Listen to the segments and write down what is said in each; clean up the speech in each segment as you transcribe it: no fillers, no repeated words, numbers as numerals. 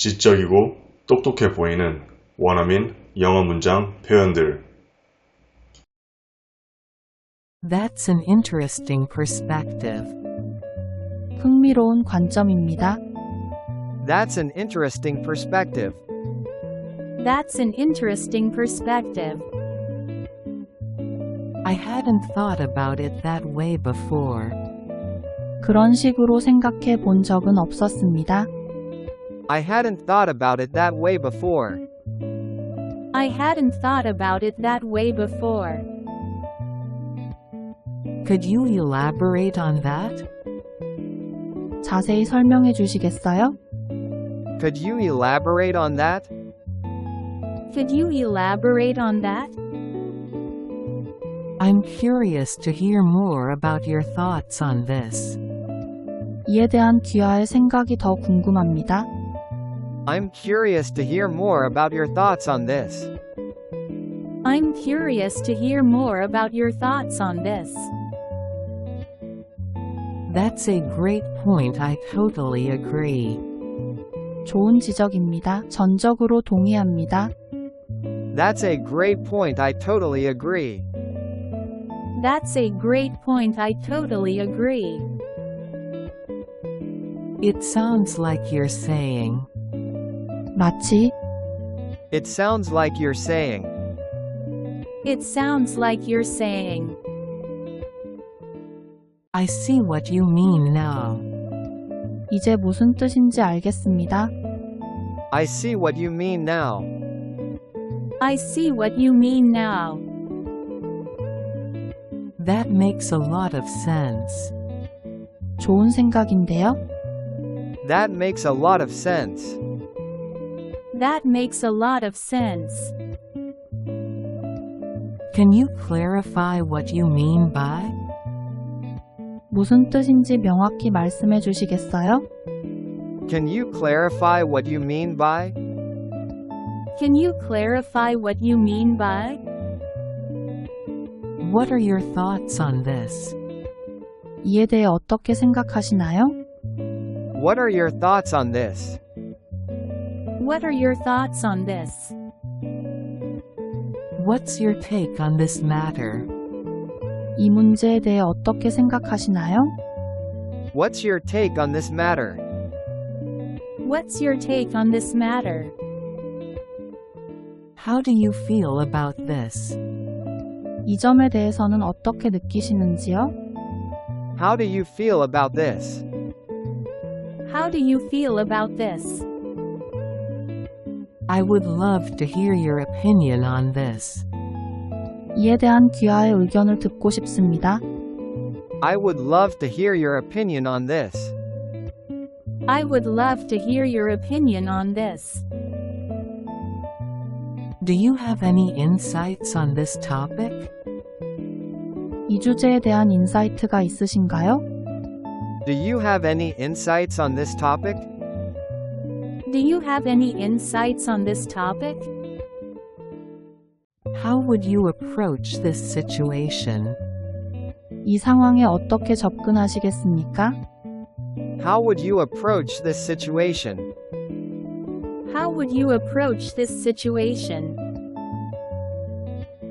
지적이고 똑똑해 보이는 원어민 영어 문장 표현들. That's an interesting perspective. 흥미로운 관점입니다. That's an interesting perspective. That's an interesting perspective. I hadn't thought about it that way before. 그런 식으로 생각해 본 적은 없었습니다. I hadn't thought about it that way before. I hadn't thought about it that way before. Could you elaborate on that? 자세히 설명해 주시겠어요? Could you elaborate on that? Could you elaborate on that? I'm curious to hear more about your thoughts on this. 이에 대한 귀하의 생각이 더 궁금합니다. I'm curious to hear more about your thoughts on this. I'm curious to hear more about your thoughts on this. That's a great point. I totally agree. 좋은 지적입니다. 전적으로 동의합니다. That's a great point. I totally agree. That's a great point. I totally agree. It sounds like you're saying. 마치 It sounds like you're saying. It sounds like you're saying. I see what you mean now. 이제 무슨 뜻인지 알겠습니다. I see what you mean now. I see what you mean now. That makes a lot of sense. 좋은 생각인데요. That makes a lot of sense. That makes a lot of sense. Can you clarify what you mean by? 무슨 뜻인지 명확히 말씀해 주시겠어요? Can you clarify what you mean by? Can you clarify what you mean by? What are your thoughts on this? 이에 대해 어떻게 생각하시나요? What are your thoughts on this? What are your thoughts on this? What's your take on this matter? 이 문제에 대해 어떻게 생각하시나요? What's your take on this matter? What's your take on this matter? How do you feel about this? 이 점에 대해서는 어떻게 느끼시는지요? How do you feel about this? How do you feel about this? I would love to hear your opinion on this. 이에 대한 귀하의 의견을 듣고 싶습니다. I would love to hear your opinion on this. I would love to hear your opinion on this. Do you have any insights on this topic? 이 주제에 대한 인사이트가 있으신가요? Do you have any insights on this topic? Do you have any insights on this topic? How would you approach this situation? 이 상황에 어떻게 접근하시겠습니까? How would you approach this situation? How would you approach this situation?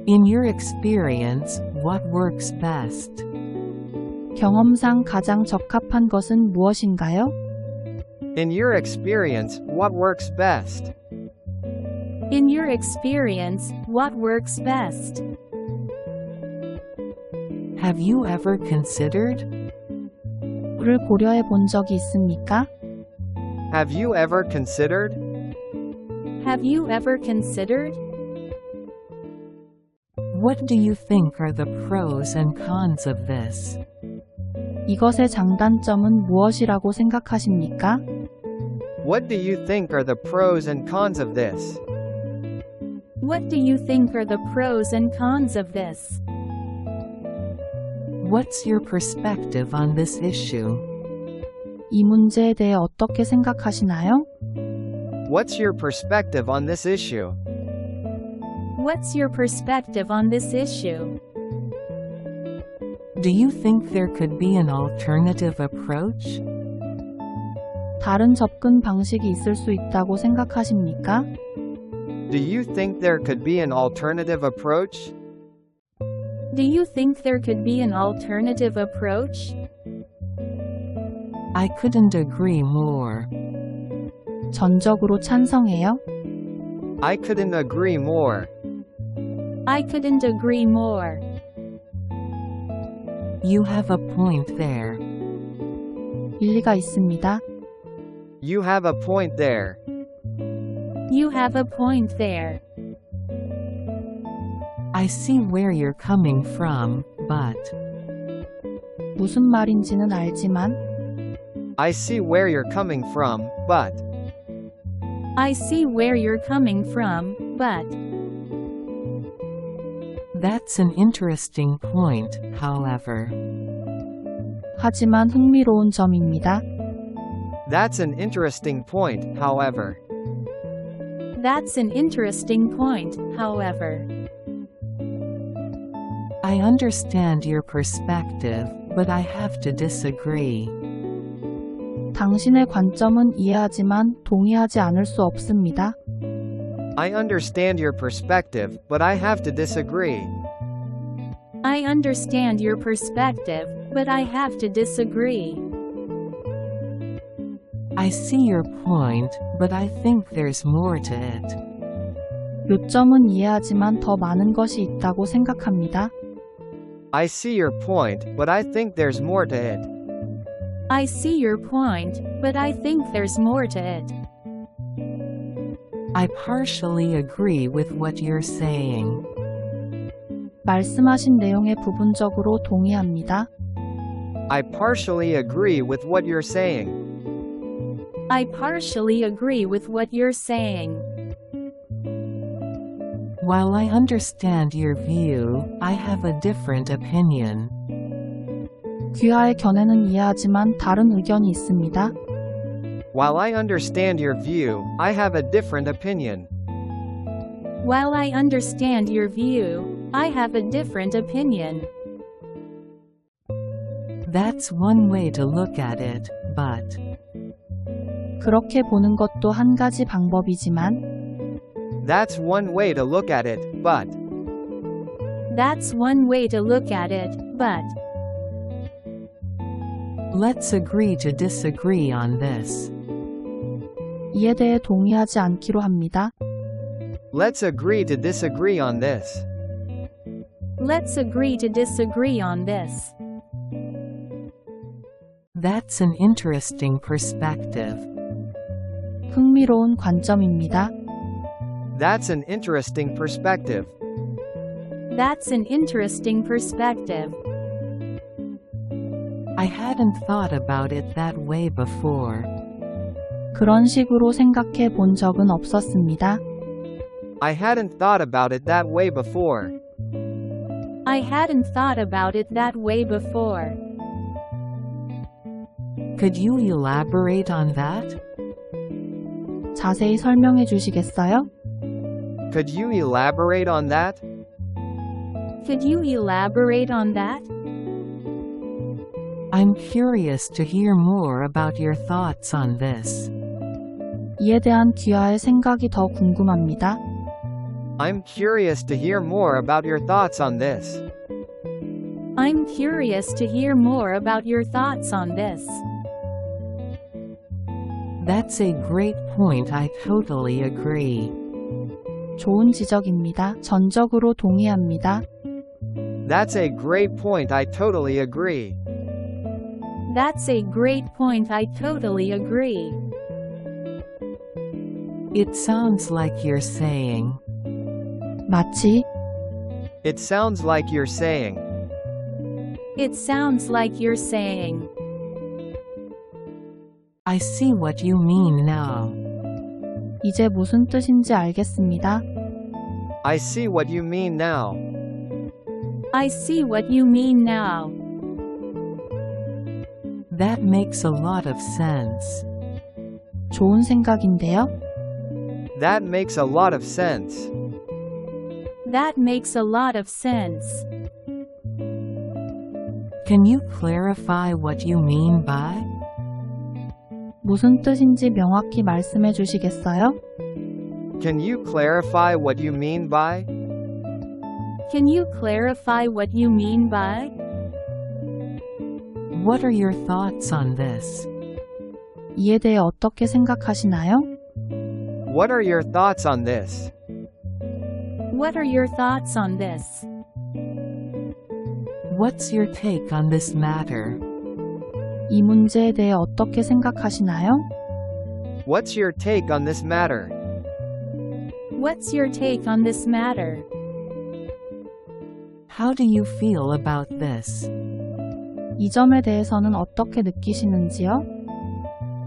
In your experience, what works best? 경험상 가장 적합한 것은 무엇인가요? In your experience, what works best? In your experience, what works best? Have you ever considered? 를 고려해 본 적이 있습니까? Have you ever considered? Have you ever considered? What do you think are the pros and cons of this? 이것의 장단점은 무엇이라고 생각하십니까? What do you think are the pros and cons of this? What do you think are the pros and cons of this? What's your perspective on this issue? 이 문제에 대해 어떻게 생각하시나요? What's your perspective on this issue? What's your perspective on this issue? Do you think there could be an alternative approach? 다른 접근 방식이 있을 수 있다고 생각하십니까? Do you think there could be an alternative approach? Do you think there could be an alternative approach? I couldn't agree more. 전적으로 찬성해요? I couldn't agree more. I couldn't agree more. You have a point there. 일리가 있습니다. You have a point there. You have a point there. I see where you're coming from, but 무슨 말인지는 알지만 I see where you're coming from, but I see where you're coming from, but that's an interesting point, however. 하지만 흥미로운 점입니다. that's an interesting point, however. That's an interesting point, however. I understand your perspective, but I have to disagree. 당신의 관점은 이해하지만 동의하지 않을 수 없습니다. I understand your perspective, but I have to disagree. I understand your perspective, but I have to disagree. I see your point, but I think there's more to it. 요점은 이해하지만 더 많은 것이 있다고 생각합니다. I see your point, but I think there's more to it. I see your point, but I think there's more to it. I partially agree with what you're saying. 말씀하신 내용에 부분적으로 동의합니다. I partially agree with what you're saying. I partially agree with what you're saying. While I understand your view, I have a different opinion. 귀하의 견해는 이해하지만 다른 의견이 있습니다. While I understand your view, I have a different opinion. While I understand your view, I have a different opinion. That's one way to look at it, but 그렇게 보는 것도 한 가지 방법이지만 That's one way to look at it, but That's one way to look at it, but let's agree to disagree on this. 이에 대해 동의하지 않기로 합니다. let's agree to disagree on this. let's agree to disagree on this. That's an interesting perspective. 흥미로운 관점입니다. That's an interesting perspective. That's an interesting perspective. I hadn't thought about it that way before. 그런 식으로 생각해 본 적은 없었습니다. I hadn't thought about it that way before. I hadn't thought about it that way before. Could you elaborate on that? 자세히 설명해 주시겠어요? Could you elaborate on that? Could you elaborate on that? I'm curious to hear more about your thoughts on this. 이에 대한 귀하의 생각이 더 궁금합니다. I'm curious to hear more about your thoughts on this. I'm curious to hear more about your thoughts on this. That's a great point. I totally agree. 좋은 지적입니다. 전적으로 동의합니다. That's a great point. I totally agree. That's a great point. I totally agree. It sounds like you're saying, 마치 It sounds like you're saying. It sounds like you're saying, I see what you mean now. 이제 무슨 뜻인지 알겠습니다. I see what you mean now. I see what you mean now. That makes a lot of sense. 좋은 생각인데요. That makes a lot of sense. That makes a lot of sense. Can you clarify what you mean by? 무슨 뜻인지 명확히 말씀해 주시겠어요? Can you clarify what you mean by? Can you clarify what you mean by? What are your thoughts on this? 이에 대해 어떻게 생각하시나요? What are your thoughts on this? What are your thoughts on this? What's your take on this matter? 이 문제에 대해 어떻게 생각하시나요? What's your take on this matter? What's your take on this matter? How do you feel about this? 이 점에 대해서는 어떻게 느끼시는지요?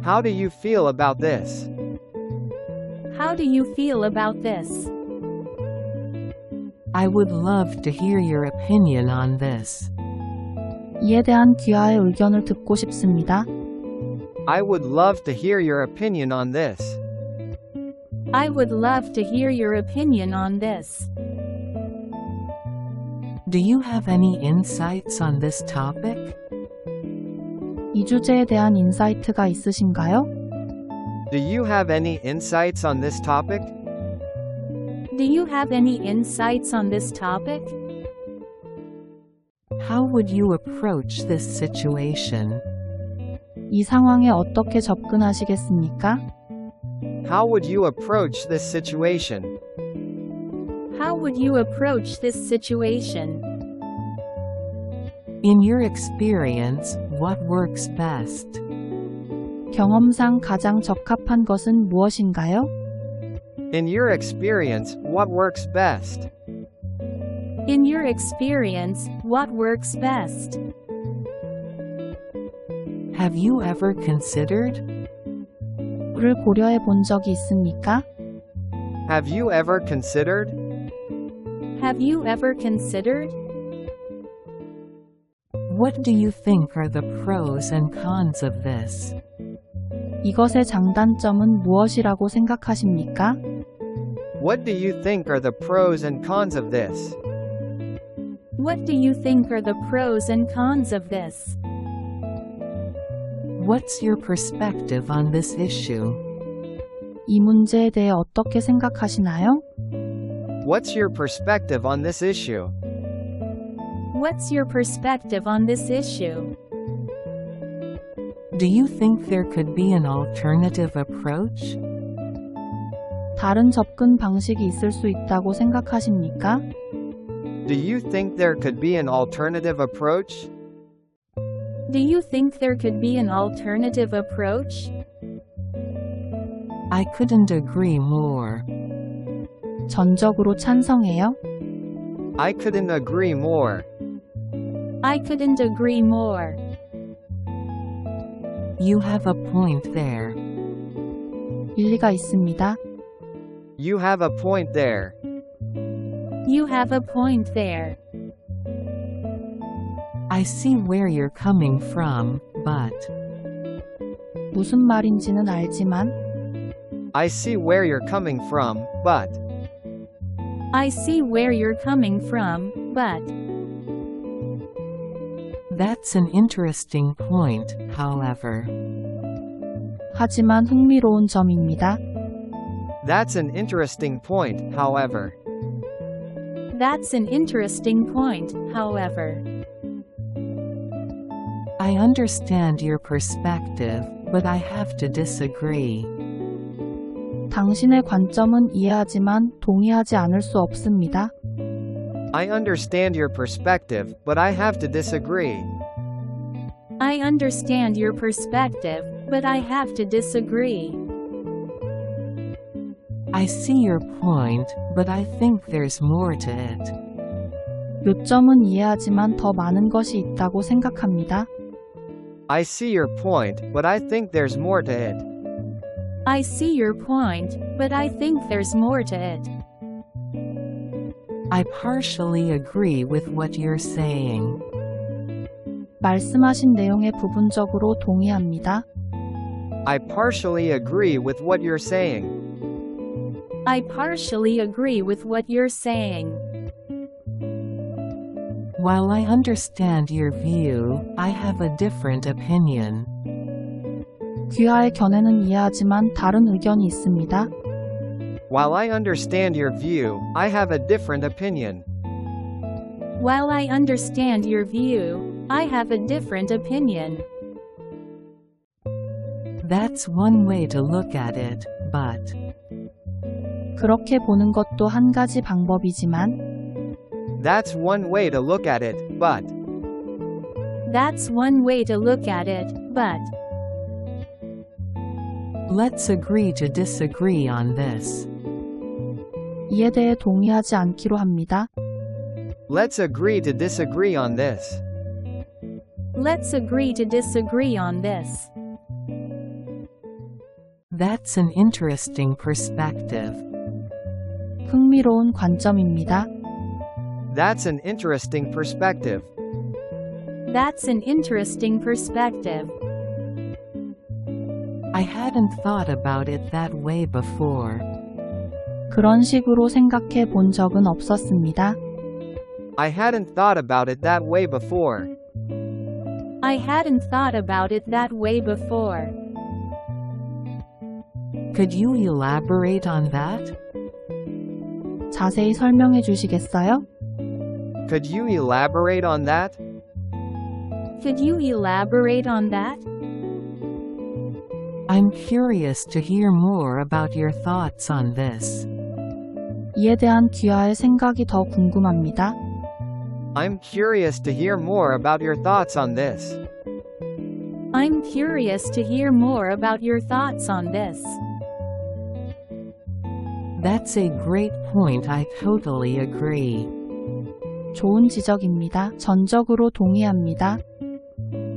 How do you feel about this? How do you feel about this? I would love to hear your opinion on this. 이에 대한 귀하의 의견을 듣고 싶습니다. I would love to hear your opinion on this. I would love to hear your opinion on this. Do you have any insights on this topic? 이 주제에 대한 인사이트가 있으신가요? Do you have any insights on this topic? Do you have any insights on this topic? How would you approach this situation? 이 상황에 어떻게 접근하시겠습니까? How would you approach this situation? How would you approach this situation? In your experience, what works best? 경험상 가장 적합한 것은 무엇인가요? In your experience, what works best? In your experience, what works best? Have you ever considered? 를 고려해 본 적이 있습니까? Have you ever considered? Have you ever considered? What do you think are the pros and cons of this? 이것의 장단점은 무엇이라고 생각하십니까? What do you think are the pros and cons of this? What do you think are the pros and cons of this? What's your perspective on this issue? 이 문제에 대해 어떻게 생각하시나요? What's your perspective on this issue? What's your perspective on this issue? Do you think there could be an alternative approach? 다른 접근 방식이 있을 수 있다고 생각하십니까? Do you think there could be an alternative approach? Do you think there could be an alternative approach? I couldn't agree more. 전적으로 찬성해요. I couldn't agree more. I couldn't agree more. You have a point there. 일리가 있습니다. You have a point there. You have a point there. I see where you're coming from, but 무슨 말인지는 알지만 I see where you're coming from, but I see where you're coming from, but that's an interesting point, however. 하지만 흥미로운 점입니다. that's an interesting point, however. that's an interesting point, however. I understand your perspective, but I have to disagree. 당신의 관점은 이해하지만 동의하지 않을 수 없습니다. I understand your perspective, but I have to disagree. I understand your perspective, but I have to disagree. I see your point, but I think there's more to it. 요점은 이해하지만 더 많은 것이 있다고 생각합니다. I see your point, but I think there's more to it. I see your point, but I think there's more to it. I partially agree with what you're saying. 말씀하신 내용에 부분적으로 동의합니다. I partially agree with what you're saying. I partially agree with what you're saying. While I understand your view, I have a different opinion. 귀하의 견해는 이해하지만 다른 의견이 있습니다. While I understand your view, I have a different opinion. While I understand your view, I have a different opinion. That's one way to look at it, but 그렇게 보는 것도 한 가지 방법이지만 That's one way to look at it, but That's one way to look at it, but let's agree to disagree on this. 이에 대해 동의하지 않기로 합니다. let's agree to disagree on this. Let's agree to disagree on this. That's an interesting perspective. 흥미로운 관점입니다. That's an interesting perspective. That's an interesting perspective. I hadn't thought about it that way before. 그런 식으로 생각해 본 적은 없었습니다. I hadn't thought about it that way before. I hadn't thought about it that way before. Could you elaborate on that? 자세히 설명해 주시겠어요? Could you elaborate on that? Could you elaborate on that? I'm curious to hear more about your thoughts on this. 이에 대한 귀하의 생각이 더 궁금합니다. I'm curious to hear more about your thoughts on this. I'm curious to hear more about your thoughts on this. That's a great point. I totally agree. 좋은 지적입니다. 전적으로 동의합니다.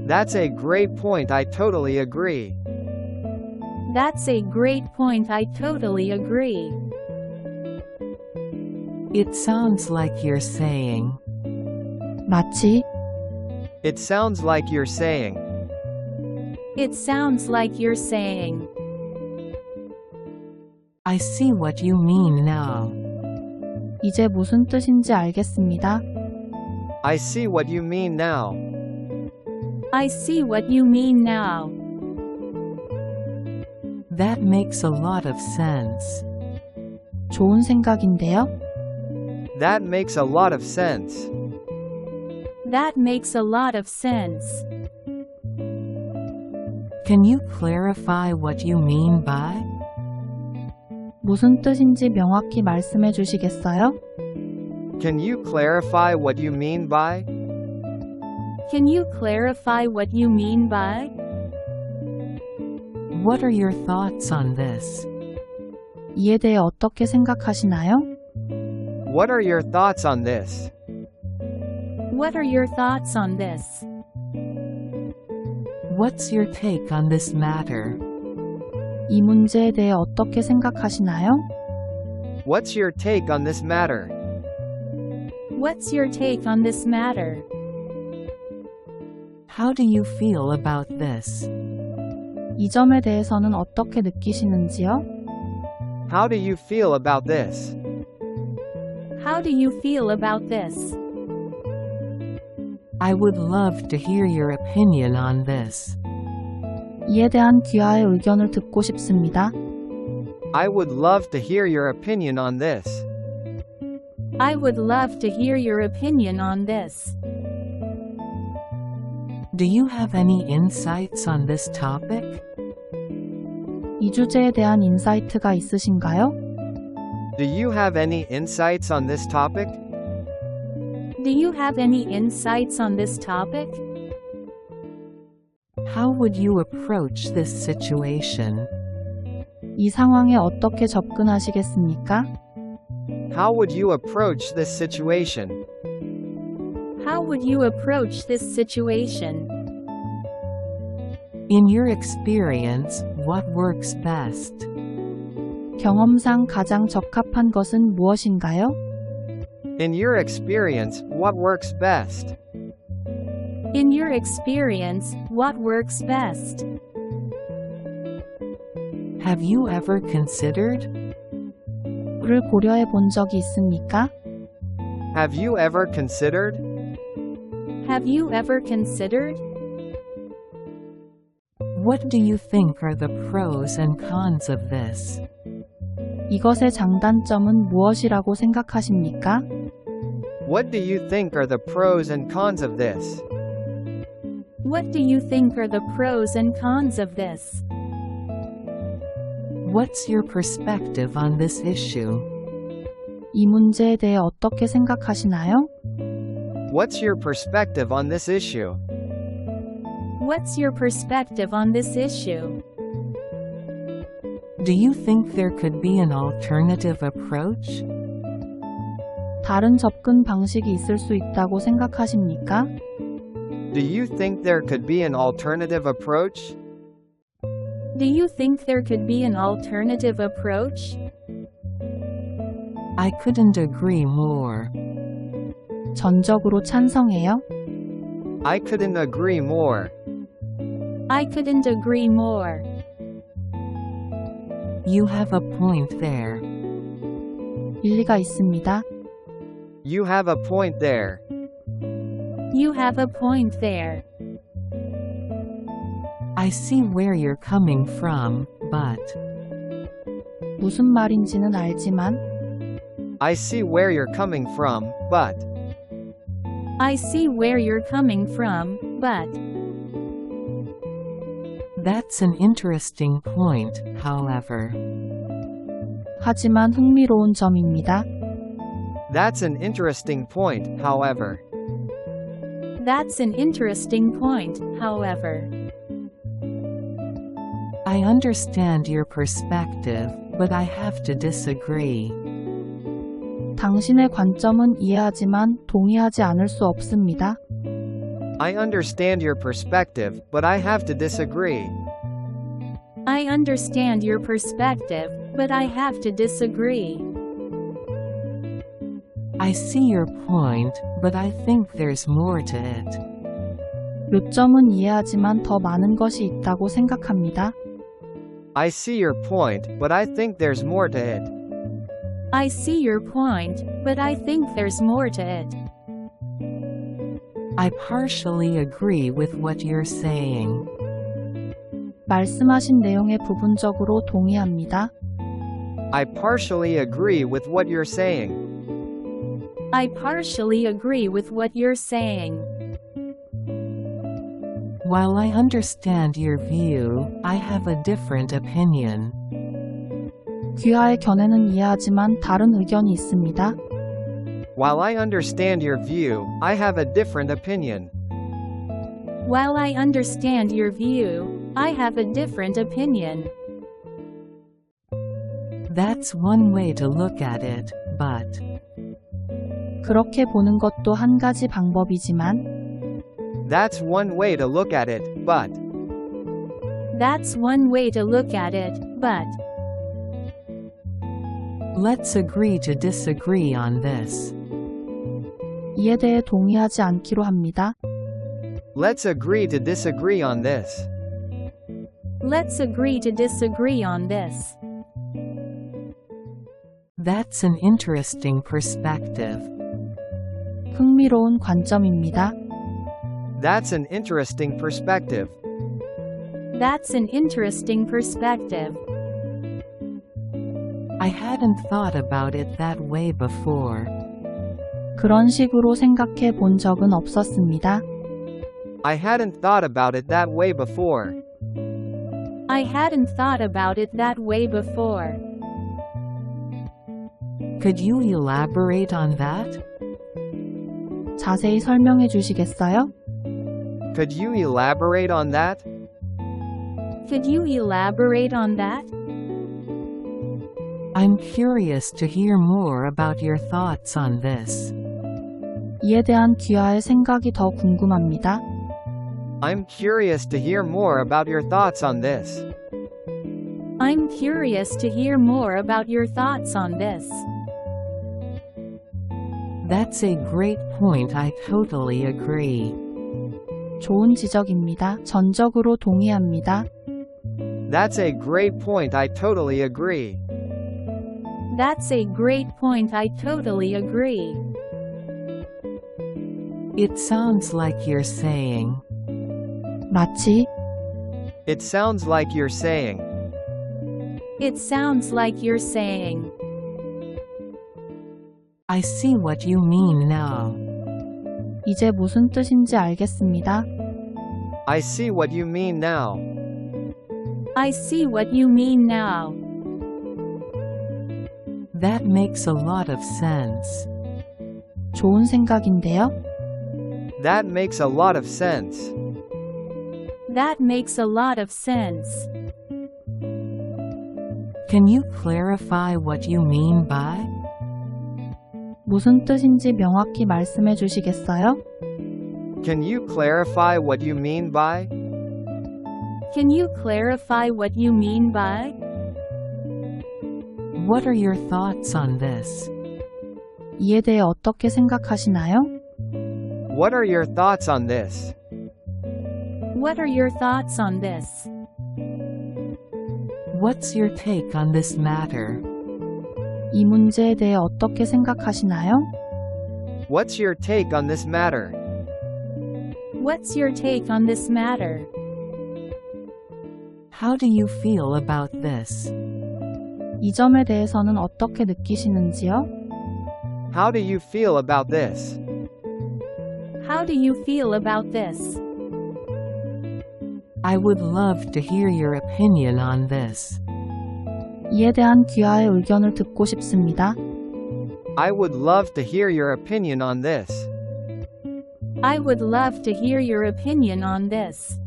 That's a great point. I totally agree. That's a great point. I totally agree. It sounds like you're saying, 마치 It sounds like you're saying. It sounds like you're saying. I see what you mean now. 이제 무슨 뜻인지 알겠습니다. I see what you mean now. I see what you mean now. That makes a lot of sense. 좋은 생각인데요. That makes a lot of sense. That makes a lot of sense. Can you clarify what you mean by? 무슨 뜻인지 명확히 말씀해 주시겠어요? Can you clarify what you mean by? Can you clarify what you mean by? What are your thoughts on this? 이에 대해 어떻게 생각하시나요? What are your thoughts on this? What are your thoughts on this? What's your take on this matter? 이 문제에 대해 어떻게 생각하시나요? What's your take on this matter? What's your take on this matter? How do you feel about this? 이 점에 대해서는 어떻게 느끼시는지요? How do you feel about this? How do you feel about this? I would love to hear your opinion on this. 이에 대한 귀하의 의견을 듣고 싶습니다. I would love to hear your opinion on this. I would love to hear your opinion on this. Do you have any insights on this topic? 이 주제에 대한 인사이트가 있으신가요? Do you have any insights on this topic? Do you have any insights on this topic? How would you approach this situation? 이 상황에 어떻게 접근하시겠습니까? How would you approach this situation? How would you approach this situation? In your experience, what works best? 경험상 가장 적합한 것은 무엇인가요? In your experience, what works best? In your experience, what works best? Have you ever considered? 를 고려해 본 적이 있습니까? Have you ever considered? Have you ever considered? What do you think are the pros and cons of this? 이것의 장단점은 무엇이라고 생각하십니까? What do you think are the pros and cons of this? What do you think are the pros and cons of this? What's your perspective on this issue? 이 문제에 대해 어떻게 생각하시나요? What's your perspective on this issue? What's your perspective on this issue? Do you think there could be an alternative approach? 다른 접근 방식이 있을 수 있다고 생각하십니까? Do you think there could be an alternative approach? Do you think there could be an alternative approach? I couldn't agree more. 전적으로 찬성해요. I couldn't agree more. I couldn't agree more. You have a point there. 일리가 있습니다. You have a point there. You have a point there. I see where you're coming from, but 무슨 말인지는 알지만 I see where you're coming from, but I see where you're coming from, but that's an interesting point, however. 하지만 흥미로운 점입니다. that's an interesting point, however. that's an interesting point, however. I understand your perspective, but I have to disagree. 당신의 관점은 이해하지만 동의하지 않을 수 없습니다. I understand your perspective, but I have to disagree. I understand your perspective, but I have to disagree. I see your point, but I think there's more to it. 요점은 이해하지만 더 많은 것이 있다고 생각합니다. I see your point, but I think there's more to it. I see your point, but I think there's more to it. I partially agree with what you're saying. 말씀하신 내용에 부분적으로 동의합니다. I partially agree with what you're saying. I partially agree with what you're saying. While I understand your view, I have a different opinion. 귀하의 견해는 이해하지만 다른 의견이 있습니다. While I understand your view, I have a different opinion. While I understand your view, I have a different opinion. That's one way to look at it, but 그렇게 보는 것도 한 가지 방법이지만 That's one way to look at it, but That's one way to look at it, but let's agree to disagree on this. 이에 대해 동의하지 않기로 합니다. let's agree to disagree on this. let's agree to disagree on this. That's an interesting perspective. 흥미로운 관점입니다. That's an interesting perspective. That's an interesting perspective. I hadn't thought about it that way before. 그런 식으로 생각해 본 적은 없었습니다. I hadn't thought about it that way before. I hadn't thought about it that way before. Could you elaborate on that? 자세히 설명해 주시겠어요? Could you elaborate on that? Could you elaborate on that? I'm curious to hear more about your thoughts on this. 이에 대한 귀하의 생각이 더 궁금합니다. I'm curious to hear more about your thoughts on this. I'm curious to hear more about your thoughts on this. That's a great point. I totally agree. 좋은 지적입니다. 전적으로 동의합니다. That's a great point. I totally agree. That's a great point. I totally agree. It sounds like you're saying, 마치 It sounds like you're saying. It sounds like you're saying. I see what you mean now. 이제 무슨 뜻인지 알겠습니다. I see what you mean now. I see what you mean now. That makes a lot of sense. 좋은 생각인데요? That makes a lot of sense. That makes a lot of sense. Can you clarify what you mean by? 무슨 뜻인지 명확히 말씀해 주시겠어요? Can you clarify what you mean by? Can you clarify what you mean by? What are your thoughts on this? 이에 대해 어떻게 생각하시나요? What are your thoughts on this? What are your thoughts on this? What's your take on this matter? 이 문제에 대해 어떻게 생각하시나요? What's your take on this matter? What's your take on this matter? How do you feel about this? 이 점에 대해서는 어떻게 느끼시는지요? How do you feel about this? How do you feel about this? I would love to hear your opinion on this. 이에 대한 귀하의 의견을 듣고 싶습니다. I would love to hear your opinion on this. I would love to hear your opinion on this.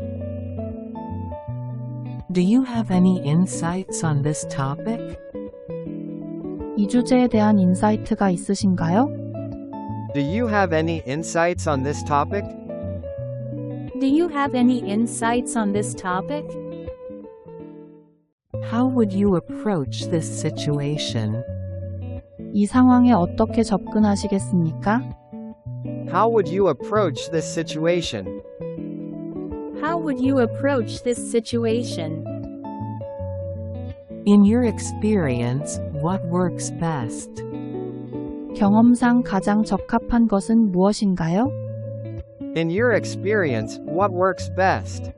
Do you have any insights on this topic? 이 주제에 대한 인사이트가 있으신가요? Do you have any insights on this topic? Do you have any insights on this topic? How would you approach this situation? 이 상황에 어떻게 접근하시겠습니까? How would you approach this situation? How would you approach this situation? In your experience, what works best? 경험상 가장 적합한 것은 무엇인가요? In your experience, what works best?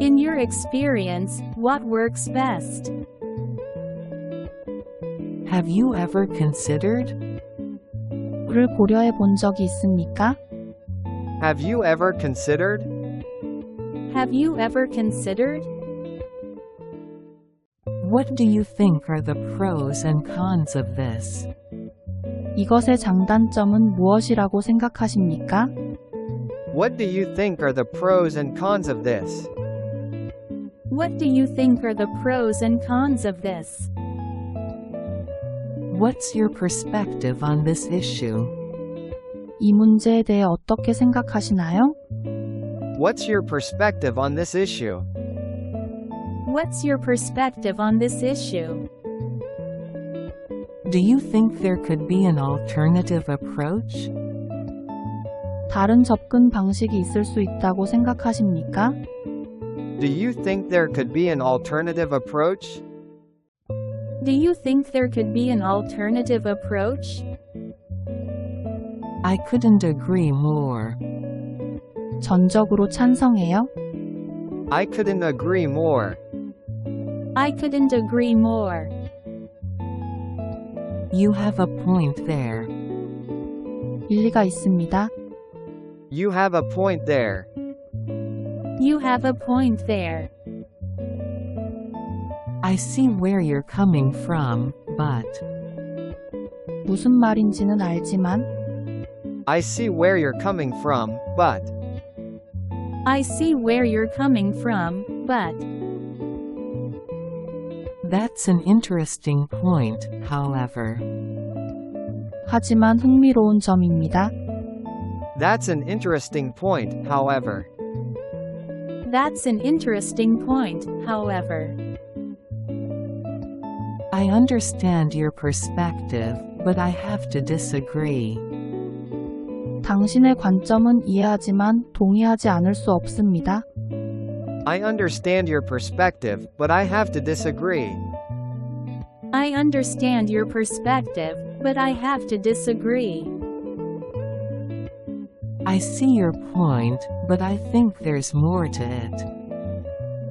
In your experience, what works best? Have you ever considered? 를 고려해 본 적이 있습니까? Have you ever considered? Have you ever considered? What do you think are the pros and cons of this? 이것의 장단점은 무엇이라고 생각하십니까? What do you think are the pros and cons of this? What do you think are the pros and cons of this? What's your perspective on this issue? 이 문제에 대해 어떻게 생각하시나요? What's your perspective on this issue? What's your perspective on this issue? Do you think there could be an alternative approach? 다른 접근 방식이 있을 수 있다고 생각하십니까? Do you think there could be an alternative approach? Do you think there could be an alternative approach? I couldn't agree more. 전적으로 찬성해요. I couldn't agree more. I couldn't agree more. You have a point there. 일리가 있습니다. You have a point there. You have a point there. I see where you're coming from, but 무슨 말인지는 알지만 I see where you're coming from, but I see where you're coming from, but that's an interesting point, however. 하지만 흥미로운 점입니다. that's an interesting point, however. That's an interesting point, however. I understand your perspective, but I have to disagree. 당신의 관점은 이해하지만 동의하지 않을 수 없습니다. I understand your perspective, but I have to disagree. I understand your perspective, but I have to disagree. I see your point, but I think there's more to it.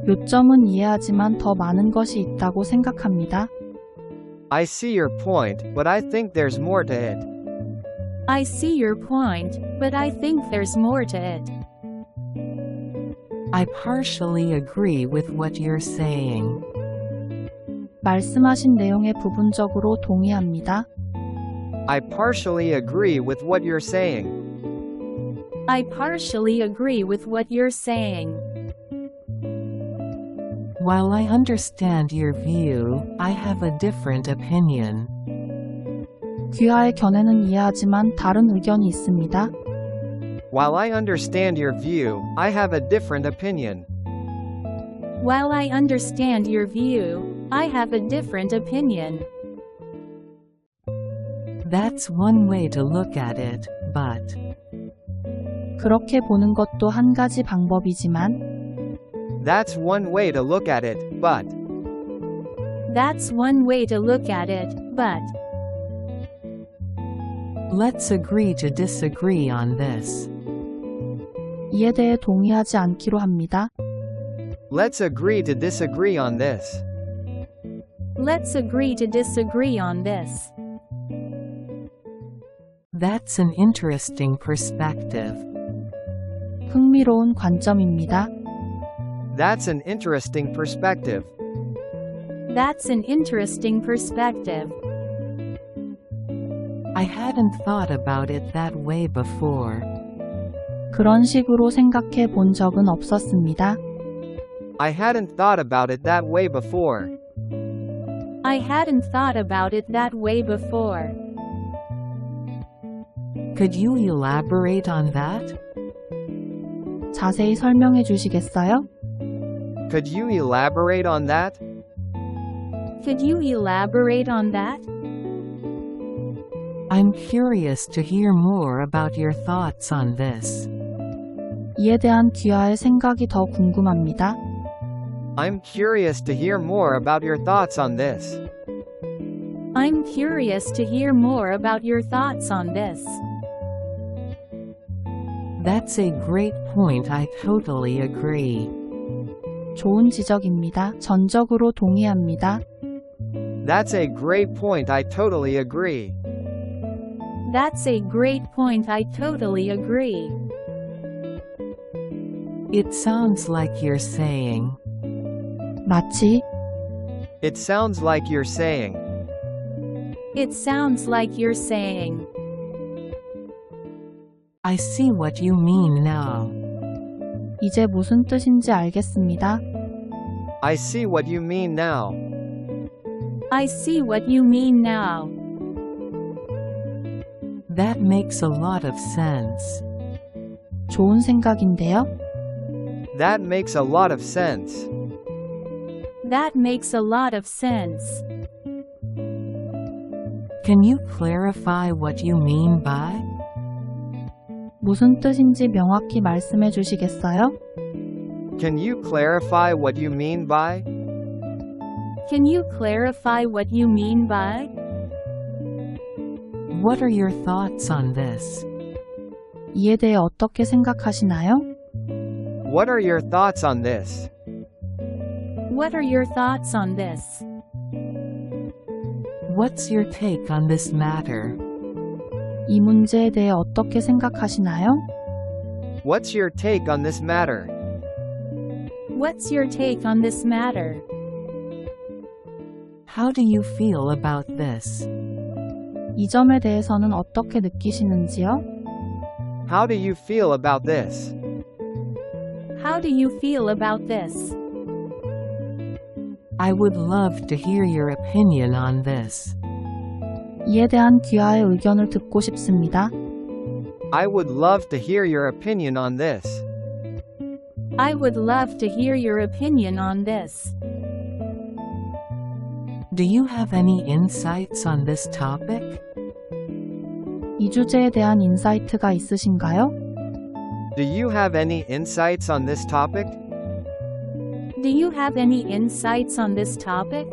요점은 이해하지만 더 많은 것이 있다고 생각합니다. I see your point, but I think there's more to it. I see your point, but I think there's more to it. I partially agree with what you're saying. 말씀하신 내용에 부분적으로 동의합니다. I partially agree with what you're saying. I partially agree with what you're saying. While I understand your view, I have a different opinion. 귀하의 견해는 이해하지만 다른 의견이 있습니다. While I understand your view, I have a different opinion. While I understand your view, I have a different opinion. That's one way to look at it, but 그렇게 보는 것도 한 가지 방법이지만 That's one way to look at it, but That's one way to look at it, but let's agree to disagree on this. 이에 대해 동의하지 않기로 합니다. let's agree to disagree on this. let's agree to disagree on this. That's an interesting perspective. 흥미로운 관점입니다. That's an interesting perspective. That's an interesting perspective. I hadn't thought about it that way before. 그런 식으로 생각해 본 적은 없었습니다. I hadn't thought about it that way before. I hadn't thought about it that way before. Could you elaborate on that? 자세히 설명해 주시겠어요? Could you elaborate on that? Could you elaborate on that? I'm curious to hear more about your thoughts on this. 이에 대한 귀하의 생각이 더 궁금합니다. I'm curious to hear more about your thoughts on this. I'm curious to hear more about your thoughts on this. That's a great point. I totally agree. 좋은 지적입니다. 전적으로 동의합니다. That's a great point. I totally agree. That's a great point. I totally agree. It sounds like you're saying, 마치 It sounds like you're saying. It sounds like you're saying, I see what you mean now. 이제 무슨 뜻인지 알겠습니다. I see what you mean now. I see what you mean now. That makes a lot of sense. 좋은 생각인데요. That makes a lot of sense. That makes a lot of sense. Can you clarify what you mean by? 무슨 뜻인지 명확히 말씀해 주시겠어요? Can you clarify what you mean by? Can you clarify what you mean by? What are your thoughts on this? 이에 대해 어떻게 생각하시나요? What are your thoughts on this? What are your thoughts on this? What's your take on this matter? 이 문제에 대해 어떻게 생각하시나요? What's your take on this matter? What's your take on this matter? How do you feel about this? 이 점에 대해서는 어떻게 느끼시는지요? How do you feel about this? How do you feel about this? I would love to hear your opinion on this. 이에 대한 귀하의 의견을 듣고 싶습니다. I would love to hear your opinion on this. I would love to hear your opinion on this. Do you have any insights on this topic? 이 주제에 대한 인사이트가 있으신가요? Do you have any insights on this topic? Do you have any insights on this topic?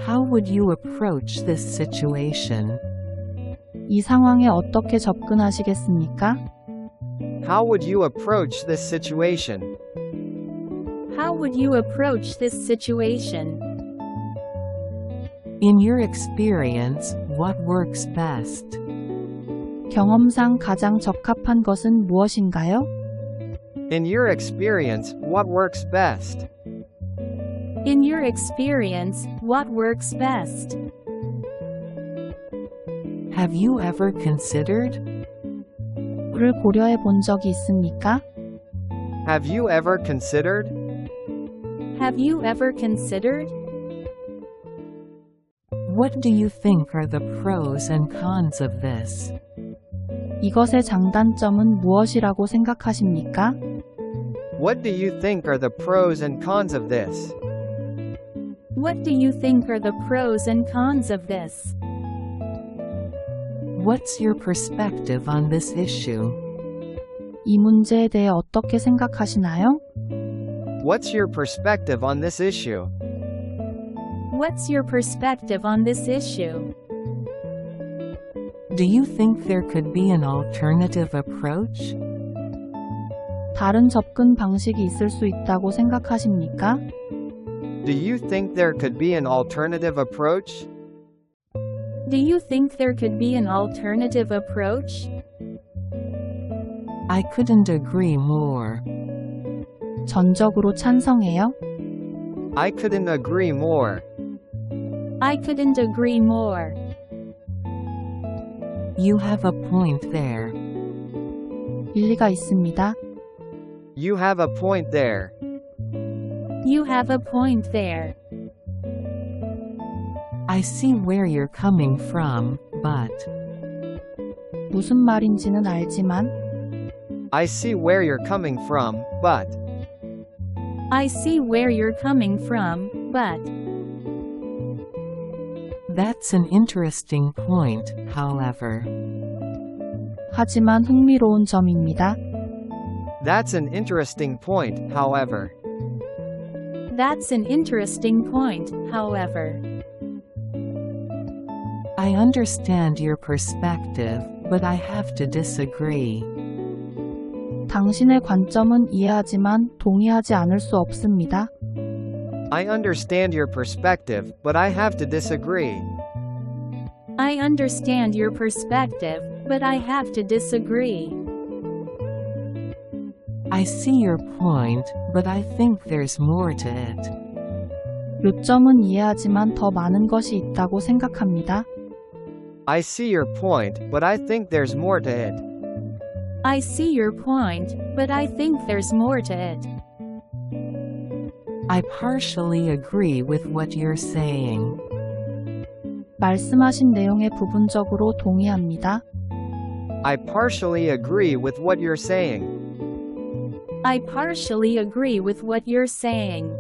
How would you approach this situation? 이 상황에 어떻게 접근하시겠습니까? How would you approach this situation? would you approach this situation? In your experience, what works best? 경험상 가장 적합한 것은 무엇인가요? In your experience, what works best? In your experience, what works best? Have you ever considered? 를 고려해 본 적이 있습니까? Have you ever considered? Have you ever considered? What do you think are the pros and cons of this? 이것의 장단점은 무엇이라고 생각하십니까? What do you think are the pros and cons of this? What do you think are the pros and cons of this? What's your perspective on this issue? 이 문제에 대해 어떻게 생각하시나요? What's your perspective on this issue? What's your perspective on this issue? Do you think there could be an alternative approach? 다른 접근 방식이 있을 수 있다고 생각하십니까? Do you think there could be an alternative approach? Do you think there could be an alternative approach? I couldn't agree more. 전적으로 찬성해요. I couldn't agree more. I couldn't agree more. You have a point there. 일리가 있습니다. You have a point there. You have a point there. I see where you're coming from, but 무슨 말인지는 알지만 I see where you're coming from, but I see where you're coming from, but that's an interesting point, however. 하지만 흥미로운 점입니다. that's an interesting point, however. that's an interesting point, however. I understand your perspective, but I have to disagree. 당신의 관점은 이해하지만 동의하지 않을 수 없습니다. I understand your perspective, but I have to disagree. I understand your perspective, but I have to disagree. I see your point, but I think there's more to it. 요점은 이해하지만 더 많은 것이 있다고 생각합니다. I see your point, but I think there's more to it. I see your point, but I think there's more to it. I partially agree with what you're saying. 말씀하신 내용에 부분적으로 동의합니다. I partially agree with what you're saying. I partially agree with what you're saying.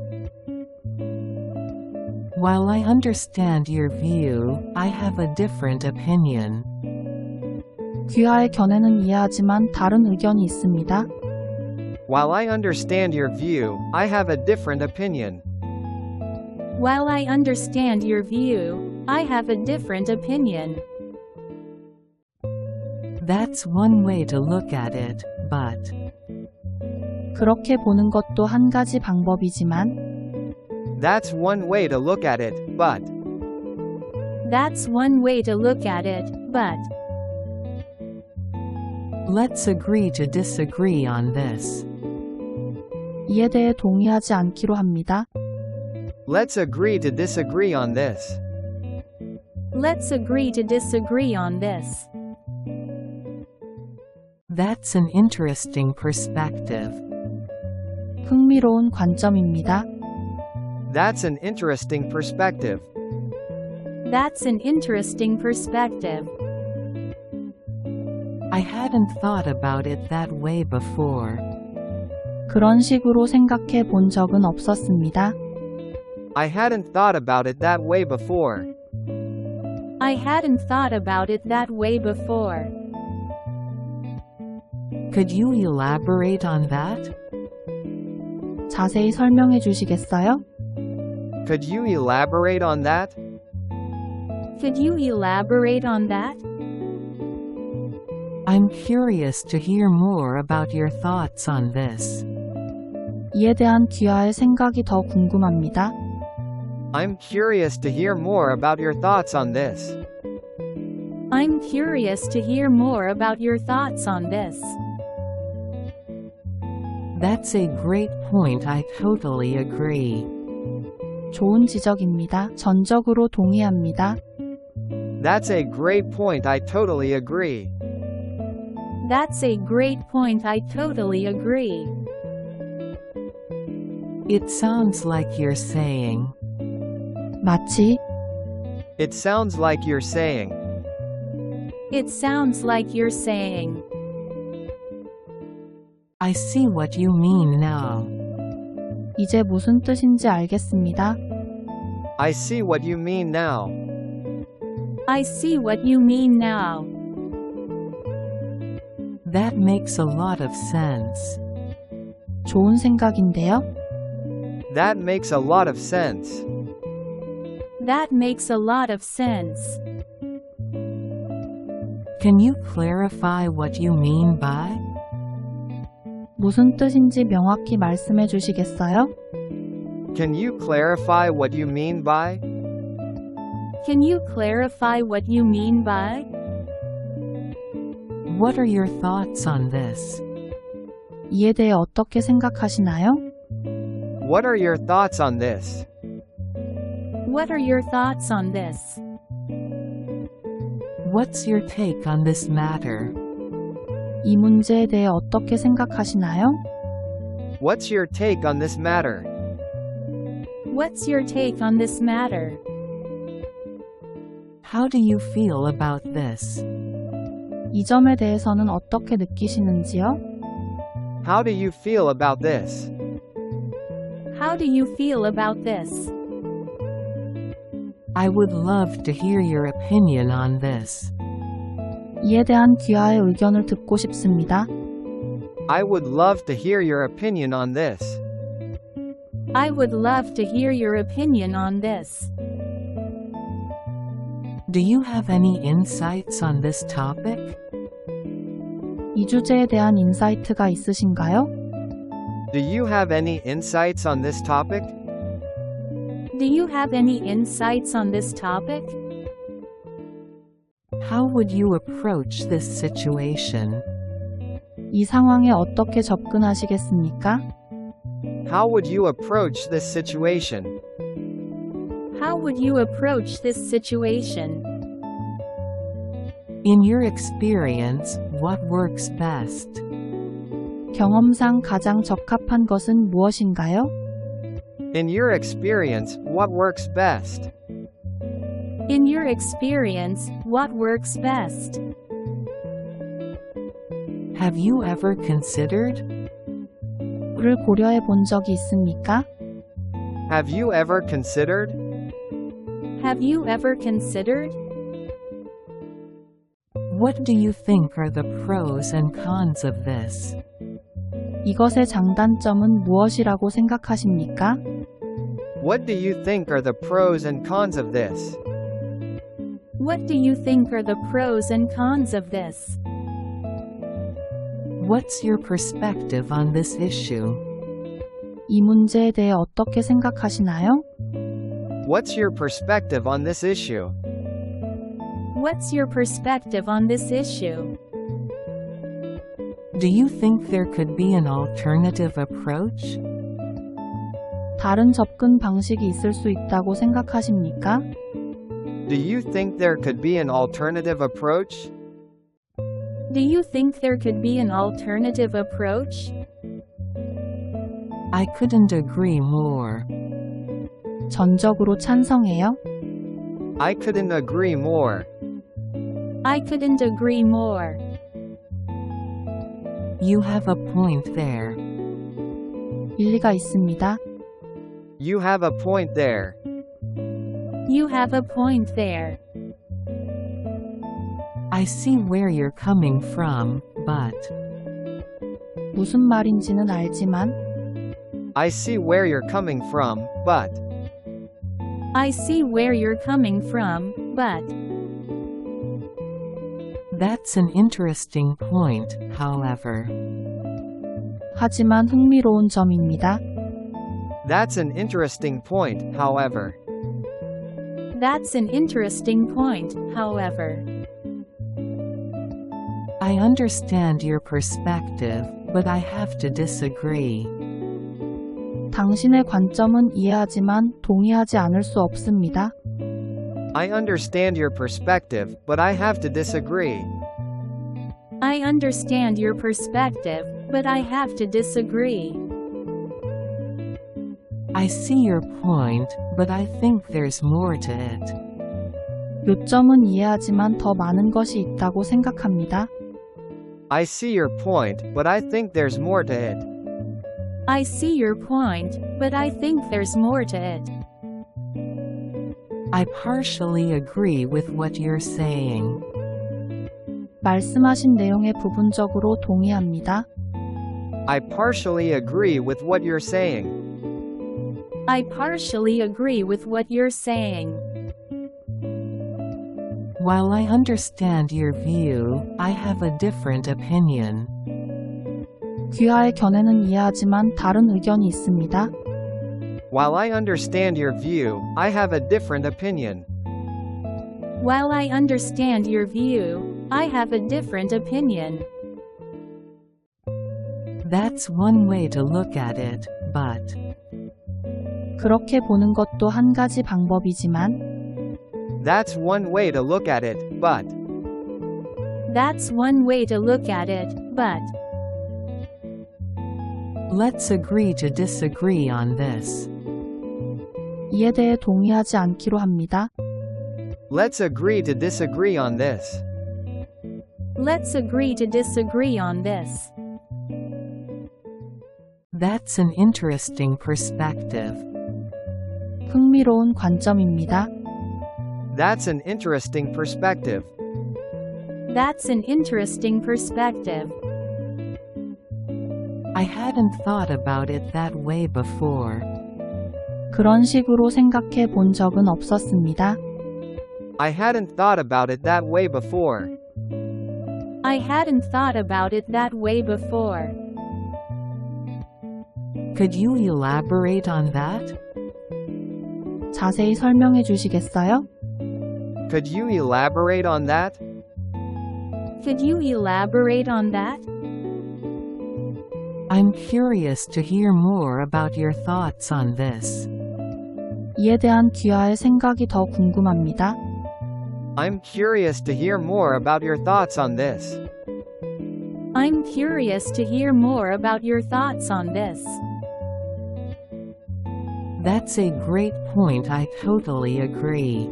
While I understand your view, I have a different opinion. 귀하의 견해는 이해하지만 다른 의견이 있습니다. While I understand your view, I have a different opinion. While I understand your view, I have a different opinion. That's one way to look at it, but 그렇게 보는 것도 한 가지 방법이지만 That's one way to look at it, but That's one way to look at it, but let's agree to disagree on this. 이에 대해 동의하지 않기로 합니다. let's agree to disagree on this. let's agree to disagree on this. That's an interesting perspective. 흥미로운 관점입니다. That's an interesting perspective. That's an interesting perspective. I hadn't thought about it that way before. 그런 식으로 생각해 본 적은 없었습니다. I hadn't thought about it that way before. I hadn't thought about it that way before. Could you elaborate on that? 자세히 설명해 주시겠어요? Could you elaborate on that? Could you elaborate on that? I'm curious to hear more about your thoughts on this. 이에 대한 귀하의 생각이 더 궁금합니다. I'm curious to hear more about your thoughts on this. I'm curious to hear more about your thoughts on this. That's a great point. I totally agree. 좋은 지적입니다. 전적으로 동의합니다. That's a great point. I totally agree. That's a great point. I totally agree. It sounds like you're saying. 마치 It sounds like you're saying. It sounds like you're saying. I see what you mean now. 이제 무슨 뜻인지 알겠습니다. I see what you mean now. I see what you mean now. That makes a lot of sense. 좋은 생각인데요. That makes a lot of sense. That makes a lot of sense. Can you clarify what you mean by? 무슨 뜻인지 명확히 말씀해 주시겠어요? Can you clarify what you mean by? Can you clarify what you mean by? What are your thoughts on this? 이에 대해 어떻게 생각하시나요? What are your thoughts on this? What are your thoughts on this? What's your take on this matter? 이 문제에 대해 어떻게 생각하시나요? What's your take on this matter? What's your take on this matter? How do you feel about this? 이 점에 대해서는 어떻게 느끼시는지요? How do you feel about this? How do you feel about this? I would love to hear your opinion on this. 이에 대한 귀하의 의견을 듣고 싶습니다. I would love to hear your opinion on this. I would love to hear your opinion on this. Do you have any insights on this topic? 이 주제에 대한 인사이트가 있으신가요? Do you have any insights on this topic? Do you have any insights on this topic? How would you approach this situation? 이 상황에 어떻게 접근하시겠습니까? How would you approach this situation? How would you approach this situation? In your experience, what works best? 경험상 가장 적합한 것은 무엇인가요? In your experience, what works best? In your experience, what works best? Have you ever considered? 를 고려해 본 적이 있습니까? Have you ever considered? Have you ever considered? What do you think are the pros and cons of this? 이것의 장단점은 무엇이라고 생각하십니까? What do you think are the pros and cons of this? What do you think are the pros and cons of this? What's your perspective on this issue? 이 문제에 대해 어떻게 생각하시나요? What's your perspective on this issue? What's your perspective on this issue? Do you think there could be an alternative approach? 다른 접근 방식이 있을 수 있다고 생각하십니까? Do you think there could be an alternative approach? Do you think there could be an alternative approach? I couldn't agree more. 전적으로 찬성해요. I couldn't agree more. I couldn't agree more. You have a point there. 일리가 있습니다. You have a point there. You have a point there. I see where you're coming from, but 무슨 말인지는 알지만 I see where you're coming from, but I see where you're coming from, but that's an interesting point, however. 하지만 흥미로운 점입니다. That's an interesting point, however. That's an interesting point, however. I understand your perspective, but I have to disagree. 당신의 관점은 이해하지만 동의하지 않을 수 없습니다. I understand your perspective, but I have to disagree. I understand your perspective, but I have to disagree. I see your point, but I think there's more to it. 요점은 이해하지만 더 많은 것이 있다고 생각합니다. I see your point, but I think there's more to it. I see your point, but I think there's more to it. I partially agree with what you're saying. 말씀하신 내용에 부분적으로 동의합니다. I partially agree with what you're saying. I partially agree with what you're saying. While I understand your view, I have a different opinion. 귀하의 견해는 이해하지만 다른 의견이 있습니다. While I understand your view, I have a different opinion. While I understand your view, I have a different opinion. That's one way to look at it, but 그렇게 보는 것도 한 가지 방법이지만 That's one way to look at it, but That's one way to look at it, but let's agree to disagree on this. 이에 대해 동의하지 않기로 합니다. let's agree to disagree on this. let's agree to disagree on this. That's an interesting perspective. 흥미로운 관점입니다. That's an interesting perspective. That's an interesting perspective. I hadn't thought about it that way before. 그런 식으로 생각해 본 적은 없었습니다. I hadn't thought about it that way before. I hadn't thought about it that way before. Could you elaborate on that? 자세히 설명해 주시겠어요? Could you elaborate on that? Could you elaborate on that? I'm curious to hear more about your thoughts on this. 이에 대한 귀하의 생각이 더 궁금합니다. I'm curious to hear more about your thoughts on this. I'm curious to hear more about your thoughts on this. That's a great point. I totally agree.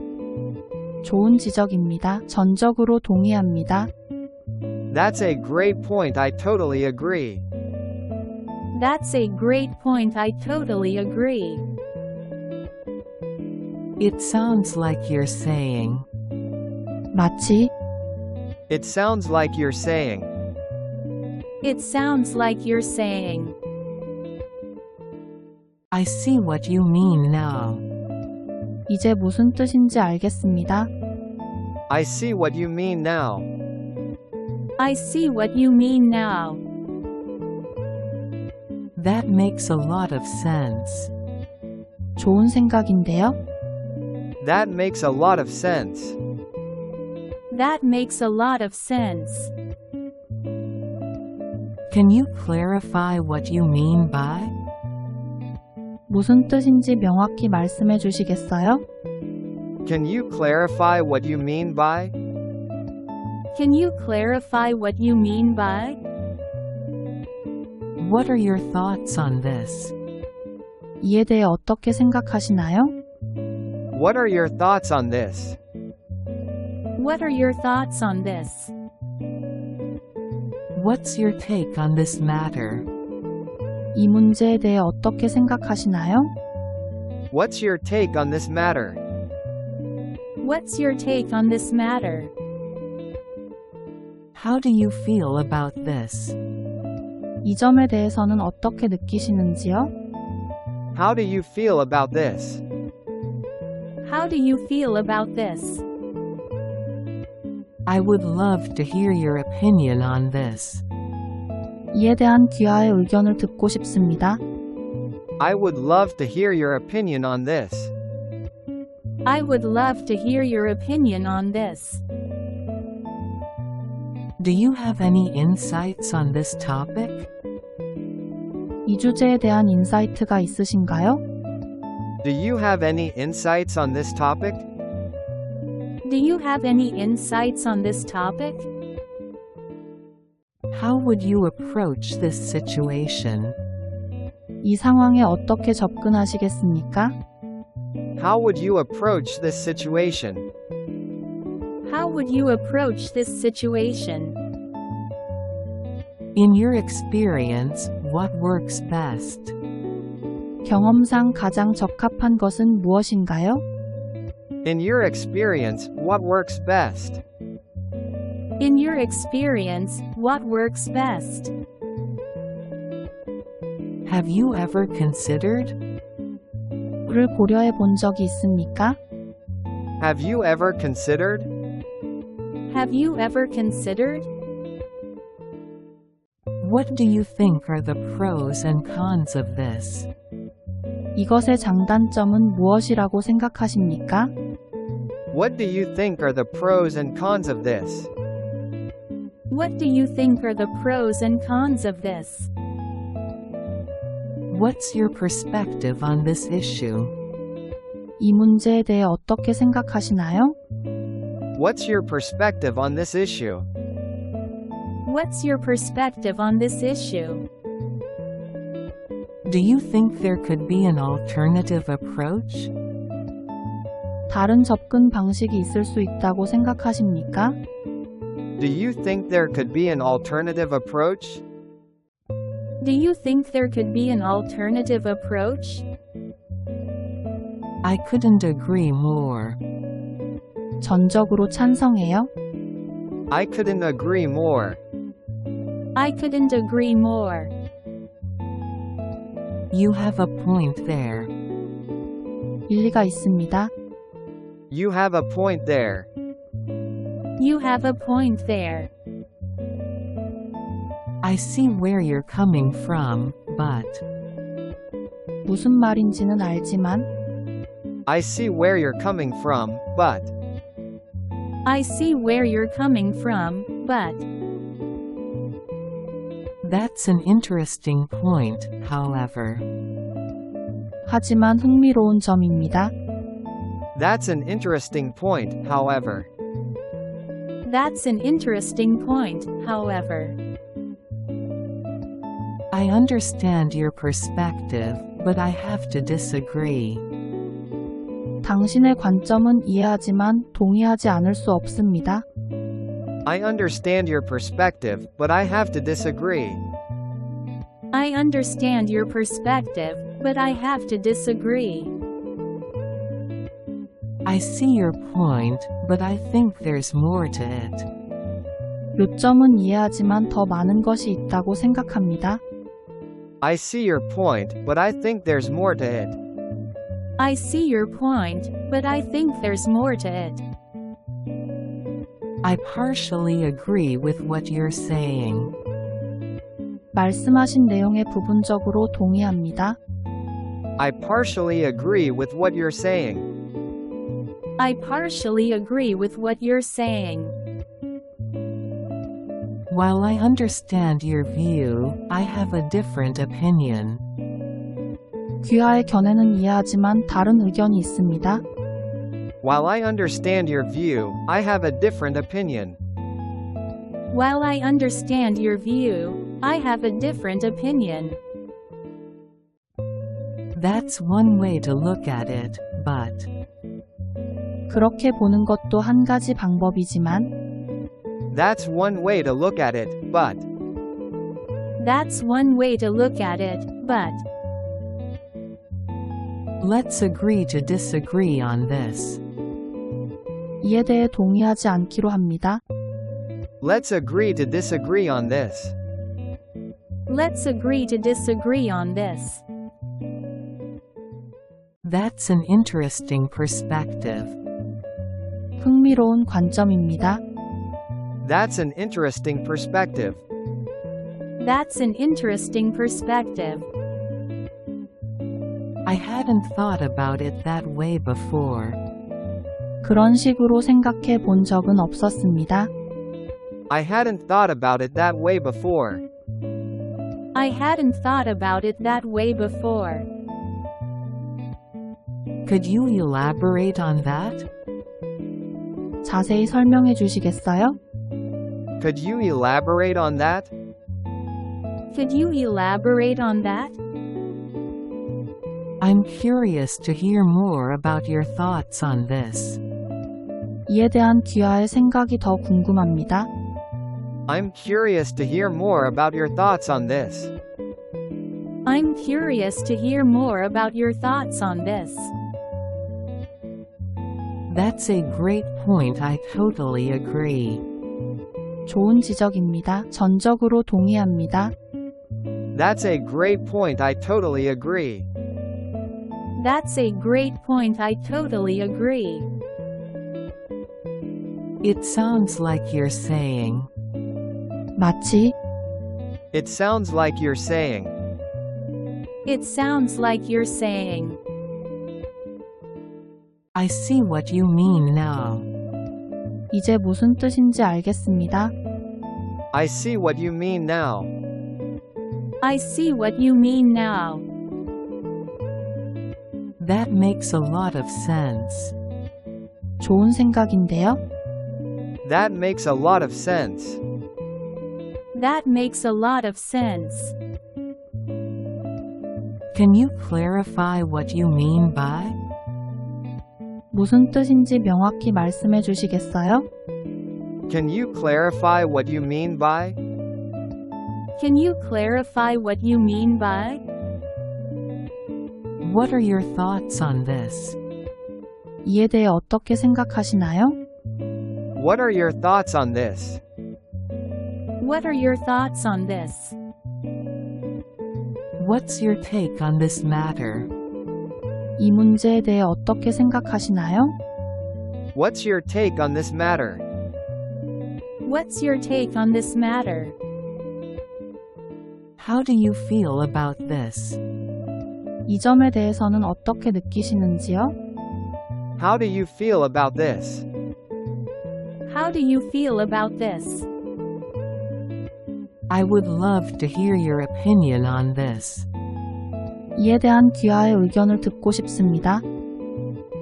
좋은 지적입니다. 전적으로 동의합니다. That's a great point. I totally agree. That's a great point. I totally agree. It sounds like you're saying. 마치 It sounds like you're saying. It sounds like you're saying. I see what you mean now. 이제 무슨 뜻인지 알겠습니다. I see what you mean now. I see what you mean now. That makes a lot of sense. 좋은 생각인데요. That makes a lot of sense. That makes a lot of sense. Can you clarify what you mean by? 무슨 뜻인지 명확히 말씀해 주시겠어요? Can you clarify what you mean by? Can you clarify what you mean by? What are your thoughts on this? 이에 대해 어떻게 생각하시나요? What are your thoughts on this? What are your thoughts on this? What's your take on this matter? 이 문제에 대해 어떻게 생각하시나요? What's your take on this matter? What's your take on this matter? How do you feel about this? 이 점에 대해서는 어떻게 느끼시는지요? How do you feel about this? How do you feel about this? I would love to hear your opinion on this. 이에 대한 귀하의 의견을 듣고 싶습니다. I would love to hear your opinion on this. I would love to hear your opinion on this. Do you have any insights on this topic? 이 주제에 대한 인사이트가 있으신가요? Do you have any insights on this topic? Do you have any insights on this topic? How would you approach this situation? 이 상황에 어떻게 접근하시겠습니까? How would you approach this situation? How would you approach this situation? In your experience, what works best? 경험상 가장 적합한 것은 무엇인가요? In your experience, what works best? In your experience, what works best? Have you ever considered? 를 고려해 본 적이 있습니까? Have you ever considered? Have you ever considered? What do you think are the pros and cons of this? 이것의 장단점은 무엇이라고 생각하십니까? What do you think are the pros and cons of this? What do you think are the pros and cons of this? What's your perspective on this issue? 이 문제에 대해 어떻게 생각하시나요? What's your perspective on this issue? What's your perspective on this issue? Do you think there could be an alternative approach? 다른 접근 방식이 있을 수 있다고 생각하십니까? Do you think there could be an alternative approach? Do you think there could be an alternative approach? I couldn't agree more. 전적으로 찬성해요. I couldn't agree more. I couldn't agree more. You have a point there. 일리가 있습니다. You have a point there. You have a point there. I see where you're coming from, but 무슨 말인지는 알지만 I see where you're coming from, but I see where you're coming from, but that's an interesting point, however. 하지만 흥미로운 점입니다. that's an interesting point, however. That's an interesting point, however. I understand your perspective, but I have to disagree. 당신의 관점은 이해하지만 동의하지 않을 수 없습니다. I understand your perspective, but I have to disagree. I understand your perspective, but I have to disagree. I see your point, but I think there's more to it. 요점은 이해하지만 더 많은 것이 있다고 생각합니다. I see your point, but I think there's more to it. I see your point, but I think there's more to it. I partially agree with what you're saying. 말씀하신 내용에 부분적으로 동의합니다. I partially agree with what you're saying. I partially agree with what you're saying. While I understand your view, I have a different opinion. 귀하의 견해는 이해하지만 다른 의견이 있습니다. While I understand your view, I have a different opinion. While I understand your view, I have a different opinion. That's one way to look at it, but 그렇게 보는 것도 한 가지 방법이지만 That's one way to look at it, but That's one way to look at it, but let's agree to disagree on this. 이에 대해 동의하지 않기로 합니다. let's agree to disagree on this. let's agree to disagree on this. That's an interesting perspective. 흥미로운 관점입니다. That's an interesting perspective. That's an interesting perspective. I hadn't thought about it that way before. 그런 식으로 생각해 본 적은 없었습니다. I hadn't thought about it that way before. I hadn't thought about it that way before. Could you elaborate on that? 자세히 설명해 주시겠어요? Could you elaborate on that? Could you elaborate on that? I'm curious to hear more about your thoughts on this. 이에 대한 귀하의 생각이 더 궁금합니다. I'm curious to hear more about your thoughts on this. I'm curious to hear more about your thoughts on this. That's a great point. I totally agree. 좋은 지적입니다. 전적으로 동의합니다. That's a great point. I totally agree. That's a great point. I totally agree. It sounds like you're saying, 마치 It sounds like you're saying. It sounds like you're saying, I see what you mean now. 이제 무슨 뜻인지 알겠습니다. I see what you mean now. I see what you mean now. That makes a lot of sense. 좋은 생각인데요. That makes a lot of sense. That makes a lot of sense. Can you clarify what you mean by? 무슨 뜻인지 명확히 말씀해 주시겠어요? Can you clarify what you mean by? Can you clarify what you mean by? What are your thoughts on this? 이에 대해 어떻게 생각하시나요? What are your thoughts on this? What are your thoughts on this? What's your take on this matter? 이 문제에 대해 어떻게 생각하시나요? What's your take on this matter? What's your take on this matter? How do you feel about this? 이 점에 대해서는 어떻게 느끼시는지요? How do you feel about this? How do you feel about this? I would love to hear your opinion on this. 이에 대한 귀하의 의견을 듣고 싶습니다.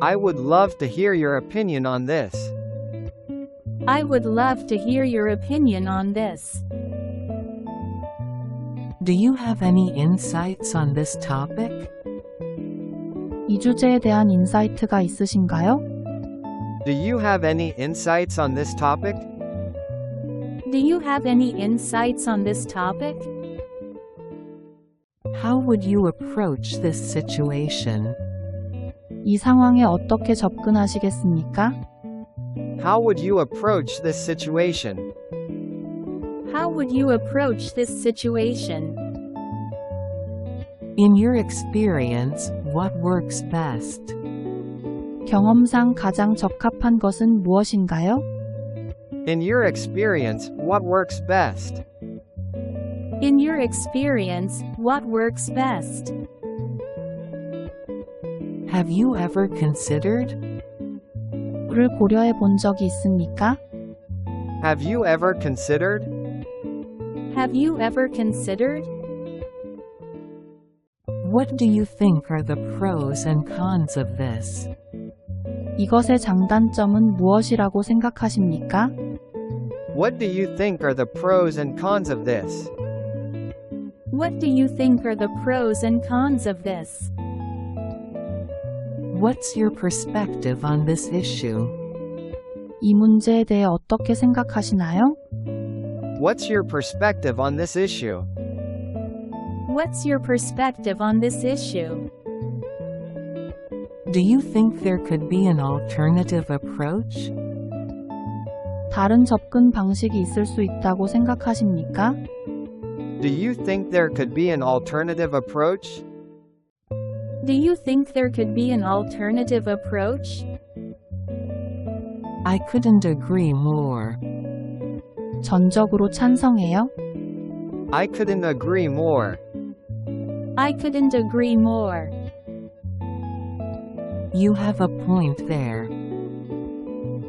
I would love to hear your opinion on this. I would love to hear your opinion on this. Do you have any insights on this topic? 이 주제에 대한 인사이트가 있으신가요? Do you have any insights on this topic? Do you have any insights on this topic? How would you approach this situation? 이 상황에 어떻게 접근하시겠습니까? How would you approach this situation? How would you approach this situation? In your experience, what works best? 경험상 가장 적합한 것은 무엇인가요? In your experience, what works best? In your experience, what works best? Have you ever considered? 를 고려해 본 적이 있습니까? Have you ever considered? Have you ever considered? What do you think are the pros and cons of this? 이것의 장단점은 무엇이라고 생각하십니까? What do you think are the pros and cons of this? What do you think are the pros and cons of this? What's your perspective on this issue? 이 문제에 대해 어떻게 생각하시나요? What's your perspective on this issue? What's your perspective on this issue? Do you think there could be an alternative approach? 다른 접근 방식이 있을 수 있다고 생각하십니까? Do you think there could be an alternative approach? Do you think there could be an alternative approach? I couldn't agree more. 전적으로 찬성해요. I couldn't agree more. I couldn't agree more. You have a point there.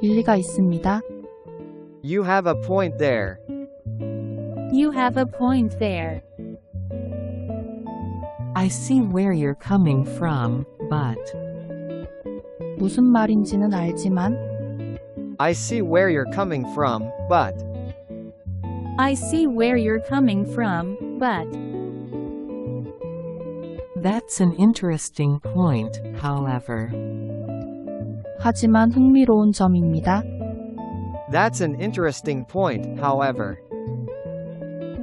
일리가 있습니다. You have a point there. You have a point there. I see where you're coming from, but. 무슨 말인지는 알지만 I see where you're coming from, but. I see where you're coming from, but. That's an interesting point, however. 하지만 흥미로운 점입니다. That's an interesting point, however.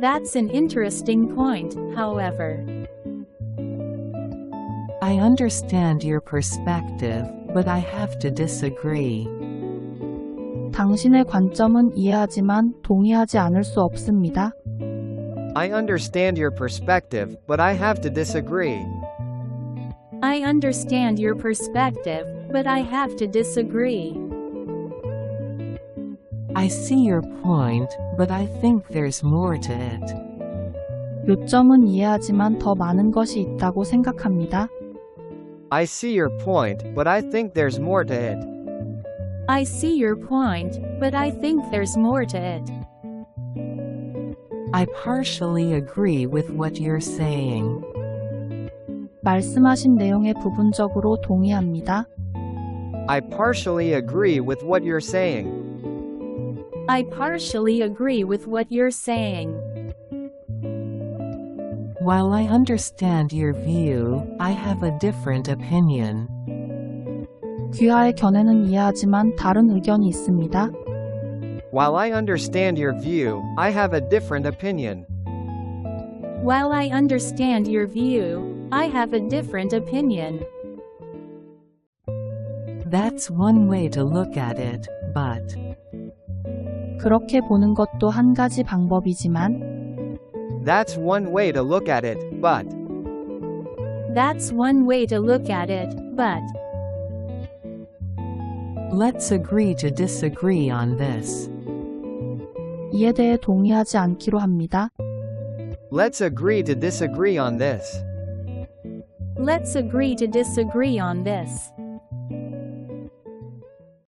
That's an interesting point, however. I understand your perspective, but I have to disagree. 당신의 관점은 이해하지만 동의하지 않을 수 없습니다. I understand your perspective, but I have to disagree. I understand your perspective, but I have to disagree. I see your point, but I think there's more to it. 요점은 이해하지만 더 많은 것이 있다고 생각합니다. I see your point, but I think there's more to it. I see your point, but I think there's more to it. I partially agree with what you're saying. 말씀하신 내용에 부분적으로 동의합니다. I partially agree with what you're saying. I partially agree with what you're saying. While I understand your view, I have a different opinion. 귀하의 견해는 이해하지만 다른 의견이 있습니다. While I understand your view, I have a different opinion. While I understand your view, I have a different opinion. That's one way to look at it, but. 그렇게 보는 것도 한 가지 방법이지만 That's one way to look at it, but. That's one way to look at it, but. Let's agree to disagree on this. 이에 대해 동의하지 않기로 합니다. Let's agree to disagree on this. Let's agree to disagree on this.